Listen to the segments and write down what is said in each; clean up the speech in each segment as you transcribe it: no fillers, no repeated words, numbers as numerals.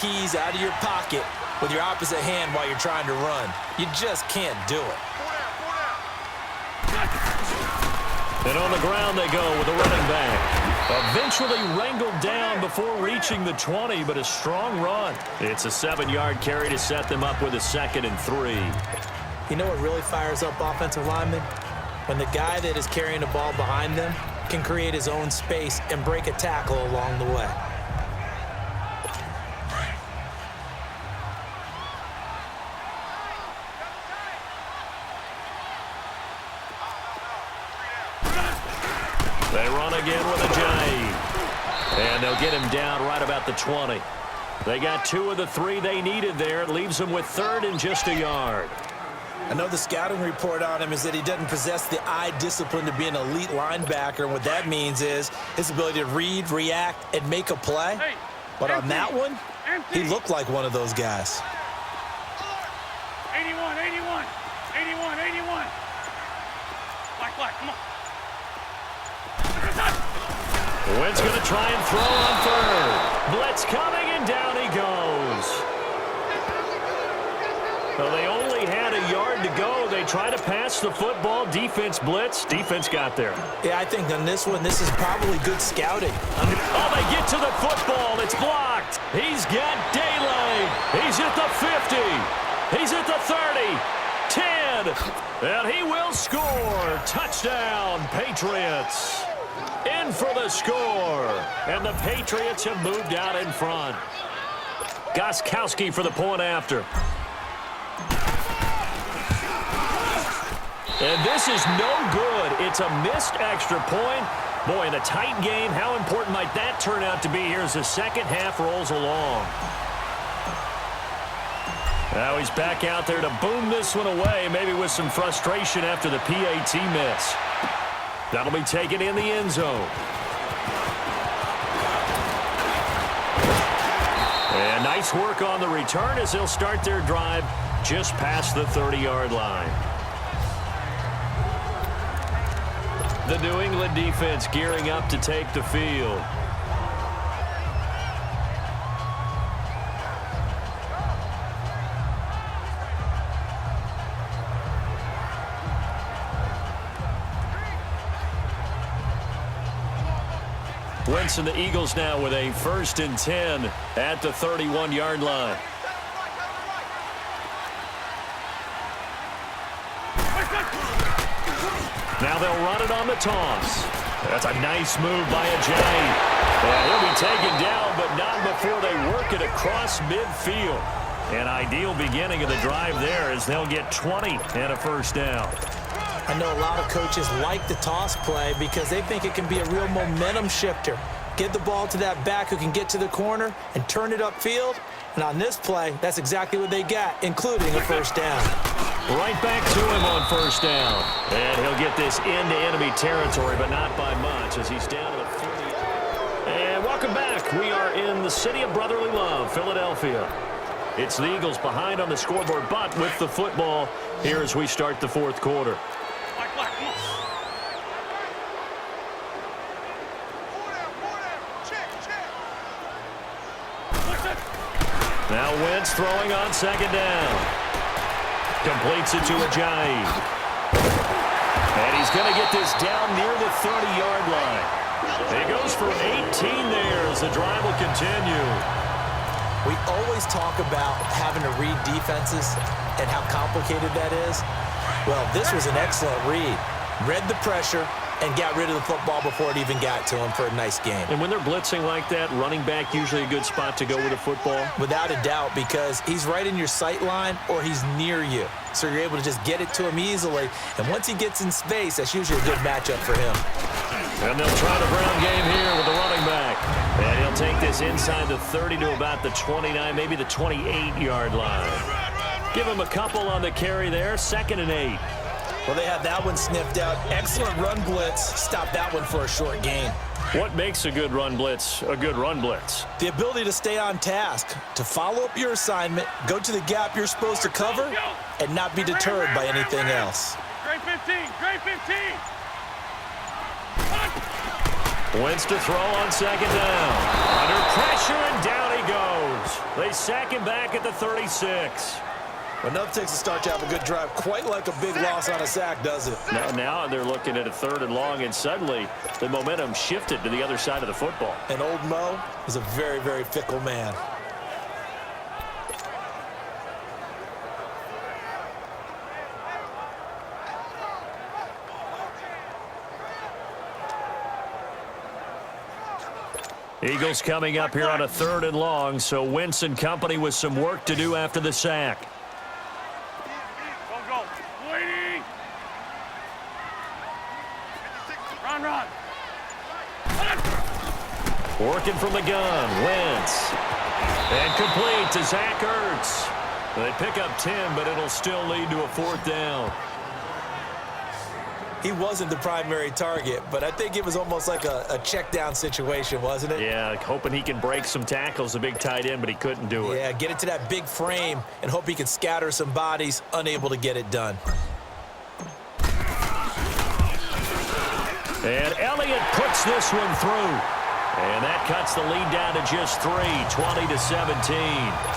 keys out of your pocket with your opposite hand while you're trying to run. You just can't do it. And on the ground they go with the running back. Eventually wrangled down before reaching the 20, but a strong run. It's a 7-yard carry to set them up with a 2nd and 3. You know what really fires up offensive linemen? When the guy that is carrying the ball behind them can create his own space and break a tackle along the way. They run again with a J. And they'll get him down right about the 20. They got 2 of the 3 they needed there. It leaves them with 3rd and just a yard. I know the scouting report on him is that he doesn't possess the eye discipline to be an elite linebacker. And what that means is his ability to read, react, and make a play. But on that one, he looked like one of those guys. 81, 81, 81, 81. Black, come on. Wentz going to try and throw on 3rd. Blitz coming, and down he goes. Well, they only had a yard to go. They try to pass the football. Defense blitz. Defense got there. Yeah, I think on this one, this is probably good scouting. Oh, they get to the football. It's blocked. He's got daylight. He's at the 50. He's at the 30. 10. And he will score. Touchdown, Patriots. In for the score. And the Patriots have moved out in front. Gostkowski for the point after. And this is no good. It's a missed extra point. Boy, in a tight game, how important might that turn out to be here as the second half rolls along? Now he's back out there to boom this one away, maybe with some frustration after the PAT miss. That'll be taken in the end zone. And nice work on the return as they'll start their drive just past the 30-yard line. The New England defense gearing up to take the field. Wentz and the Eagles now with a 1st and 10 at the 31-yard line. Now they'll run it on the toss. That's a nice move by Ajayi. And he'll be taken down, but not before they work it across midfield. An ideal beginning of the drive there as they'll get 20 and a 1st down. I know a lot of coaches like the toss play because they think it can be a real momentum shifter. Get the ball to that back who can get to the corner and turn it upfield. And on this play, that's exactly what they got, including a 1st down. Right back to him on 1st down. And he'll get this into enemy territory, but not by much as he's down to the 30. And welcome back. We are in the city of brotherly love, Philadelphia. It's the Eagles behind on the scoreboard, but with the football here as we start the 4th quarter. Now Wentz throwing on 2nd down. Completes it to Ajayi. And he's going to get this down near the 30-yard line. He goes for 18 there as the drive will continue. We always talk about having to read defenses and how complicated that is. Well, this was an excellent read. Read the pressure and got rid of the football before it even got to him for a nice game. And when they're blitzing like that, running back usually a good spot to go with the football? Without a doubt, because he's right in your sight line or he's near you. So you're able to just get it to him easily. And once he gets in space, that's usually a good matchup for him. And they'll try the ground game here with the running back. And he'll take this inside the 30 to about the 29, maybe the 28-yard line. Give him a couple on the carry there, 2nd and 8. Well, they had that one sniffed out. Excellent run blitz. Stop that one for a short gain. What makes a good run blitz a good run blitz? The ability to stay on task, to follow up your assignment, go to the gap you're supposed to cover, and not be deterred by anything else. Great 15, great 15. Wentz to throw on 2nd down. Under pressure, and down he goes. They sack him back at the 36. Enough takes to start to have a good drive. Quite like a big loss on a sack, does it? Now they're looking at a 3rd and long, and suddenly the momentum shifted to the other side of the football. And old Mo is a very, very fickle man. Eagles coming up here on a 3rd and long, so Wentz and company with some work to do after the sack. Go. Waiting. Run. Working from the gun, Wentz. And complete to Zach Ertz. They pick up 10, but it'll still lead to a 4th down. He wasn't the primary target, but I think it was almost like a check down situation, wasn't it? Yeah, hoping he can break some tackles, the big tight end, but he couldn't do it. Yeah, get it to that big frame and hope he can scatter some bodies, unable to get it done. And Elliott puts this one through. And that cuts the lead down to just 3, 20-17.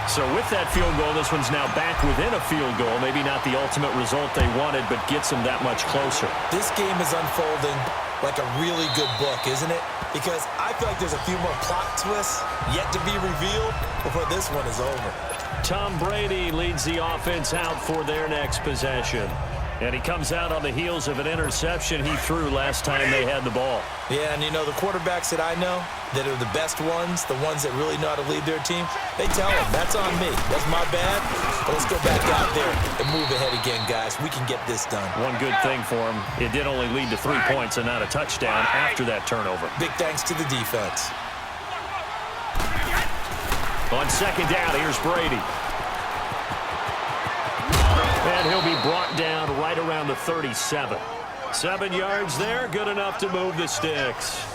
So with that field goal, this one's now back within a field goal. Maybe not the ultimate result they wanted, but gets them that much closer. This game is unfolding like a really good book, isn't it? Because I feel like there's a few more plot twists yet to be revealed before this one is over. Tom Brady leads the offense out for their next possession. And he comes out on the heels of an interception he threw last time they had the ball. Yeah, and you know, the quarterbacks that I know that are the best ones, the ones that really know how to lead their team, they tell them, that's on me. That's my bad. But let's go back out there and move ahead again, guys. We can get this done. One good thing for him, it did only lead to 3 points and not a touchdown after that turnover. Big thanks to the defense. On 2nd down, here's Brady. And he'll be brought down right around the 37. 7 yards there, good enough to move the sticks.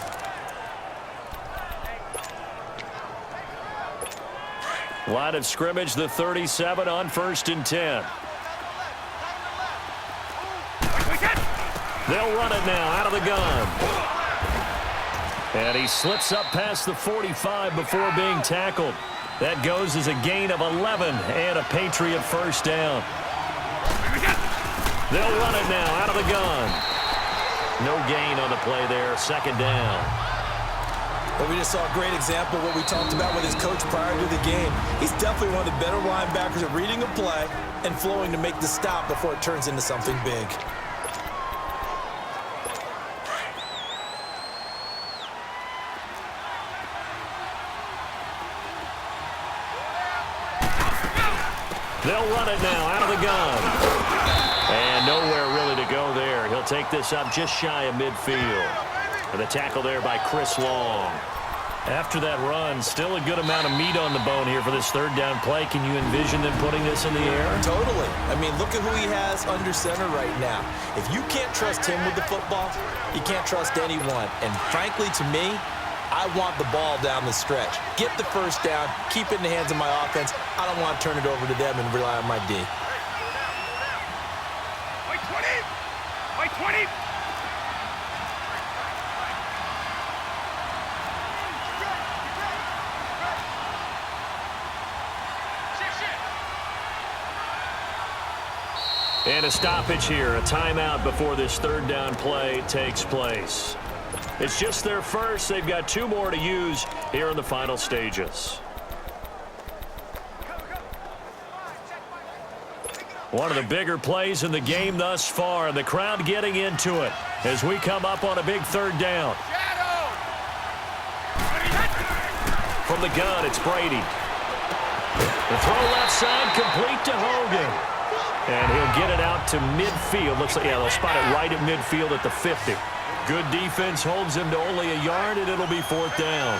Line of scrimmage, the 37 on 1st and 10. They'll run it now out of the gun. And he slips up past the 45 before being tackled. That goes as a gain of 11 and a Patriot 1st down. They'll run it now out of the gun. No gain on the play there. 2nd down. Well, we just saw a great example of what we talked about with his coach prior to the game. He's definitely one of the better linebackers at reading a play and flowing to make the stop before it turns into something big. They'll run it now out of the gun. And nowhere really to go there. He'll take this up just shy of midfield. And the tackle there by Chris Long. After that run, still a good amount of meat on the bone here for this 3rd down play. Can you envision them putting this in the air? Totally. I mean, look at who he has under center right now. If you can't trust him with the football, you can't trust anyone. And frankly, to me, I want the ball down the stretch. Get the 1st down, keep it in the hands of my offense. I don't want to turn it over to them and rely on my D. Wait, 20. And a stoppage here, a timeout before this 3rd down play takes place. It's just their first. They've got 2 more to use here in the final stages. One of the bigger plays in the game thus far, and the crowd getting into it as we come up on a big 3rd down. From the gun, it's Brady. The throw left side, complete to Hogan. And he'll get it out to midfield. Looks like, yeah, they'll spot it right at midfield at the 50. Good defense holds him to only a yard, and it'll be 4th down.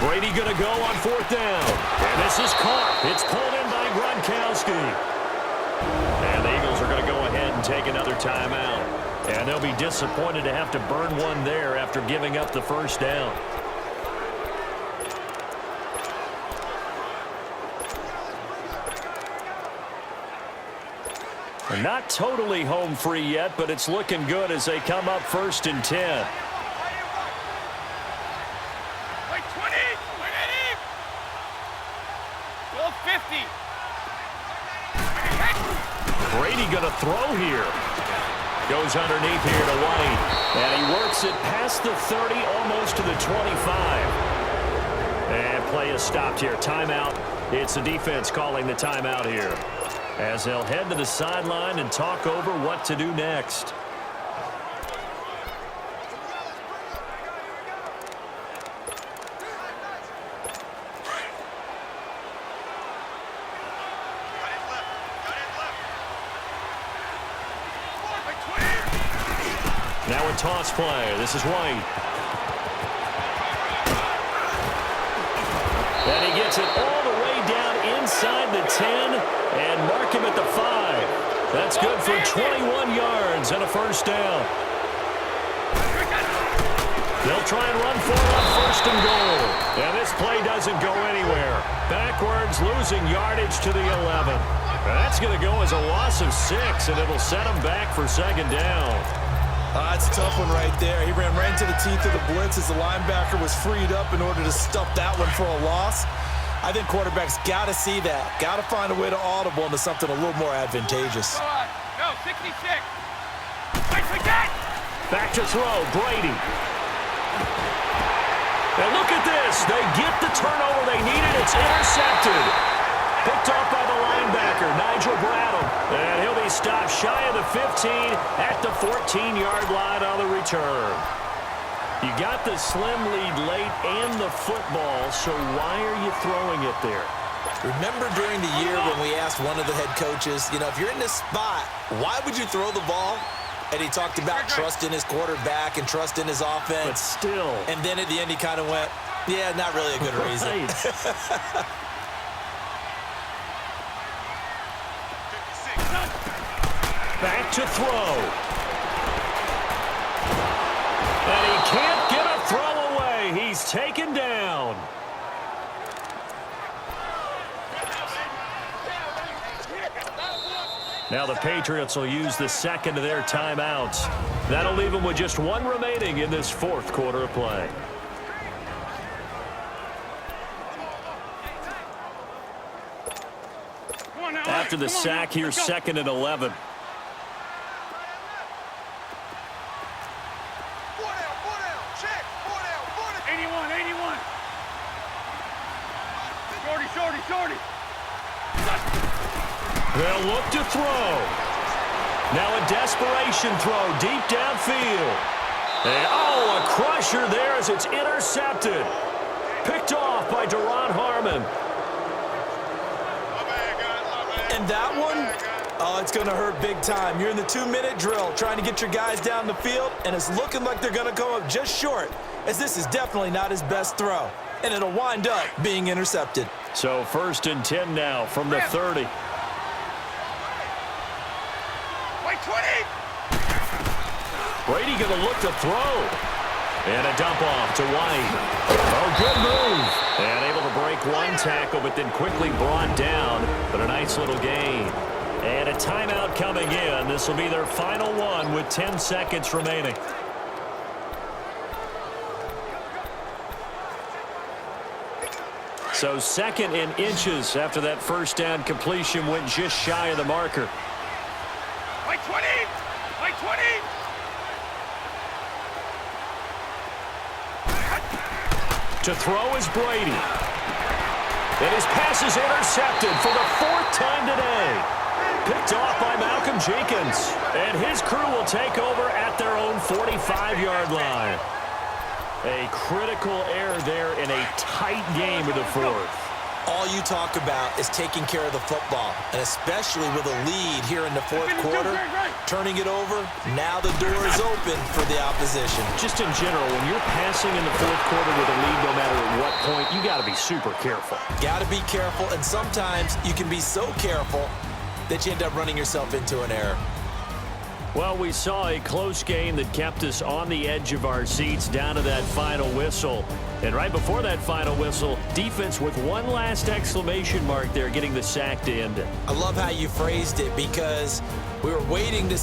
Brady going to go on 4th down. And this is caught. It's pulled in by Gronkowski. And the Eagles are going to go ahead and take another timeout. And they'll be disappointed to have to burn one there after giving up the 1st down. Not totally home free yet, but it's looking good as they come up 1st and 10. Wait, 20. Well, 50. Brady going to throw here. Goes underneath here to White. And he works it past the 30, almost to the 25. And play is stopped here. Timeout. It's the defense calling the timeout here, as they'll head to the sideline and talk over what to do next. Now a toss play. This is White. And he gets it all the way down inside the 10 and mark him at the 5. That's good for 21 yards and a first down. They'll try and run for it on 1st and goal. And this play doesn't go anywhere. Backwards, losing yardage to the 11. That's going to go as a loss of 6, and it'll set him back for 2nd down. That's a tough one right there. He ran right into the teeth of the blitz as the linebacker was freed up in order to stuff that one for a loss. I think quarterbacks got to see that. Got to find a way to audible into something a little more advantageous. No, 66. Wait for that. Back to throw, Brady. And look at this. They get the turnover they needed. It's intercepted. Picked off by the linebacker, Nigel Bradham. And he'll be stopped shy of the 15 at the 14-yard line on the return. You got the slim lead late and the football, so why are you throwing it there? Remember during the year when we asked one of the head coaches, if you're in this spot, why would you throw the ball? And he talked about trust in his quarterback and trust in his offense. But still. And then at the end he kind of went, yeah, not really a good reason. Back to throw. And he can't get a throw away. He's taken down. Now the Patriots will use the second of their timeouts. That'll leave them with just one remaining in this 4th quarter of play. After the sack, here's 2nd and 11. Shorty. They'll look to throw. Now a desperation throw deep downfield. And a crusher there as it's intercepted. Picked off by Deron Harmon. And that one, it's going to hurt big time. You're in the 2-minute drill trying to get your guys down the field, and it's looking like they're going to come up just short, as this is definitely not his best throw. And it'll wind up being intercepted. So 1st and 10 now from the 30. Wait, 20. Brady going to look to throw. And a dump off to White. Oh, good move. And able to break one tackle, but then quickly brought down. But a nice little gain. And a timeout coming in. This will be their final one with 10 seconds remaining. So 2nd and inches after that first down completion went just shy of the marker. Wait, 20. Wait, 20. To throw is Brady. And his pass is intercepted for the 4th time today. Picked off by Malcolm Jenkins. And his crew will take over at their own 45-yard line. A critical error there in a tight game of the 4th. All you talk about is taking care of the football, and especially with a lead here in the 4th quarter, turning it over, now the door is open for the opposition. Just in general, when you're passing in the 4th quarter with a lead, no matter at what point, you got to be super careful. Got to be careful, and sometimes you can be so careful that you end up running yourself into an error. Well, we saw a close game that kept us on the edge of our seats down to that final whistle. And right before that final whistle, defense with one last exclamation mark there, getting the sack to end it. I love how you phrased it, because We were waiting to see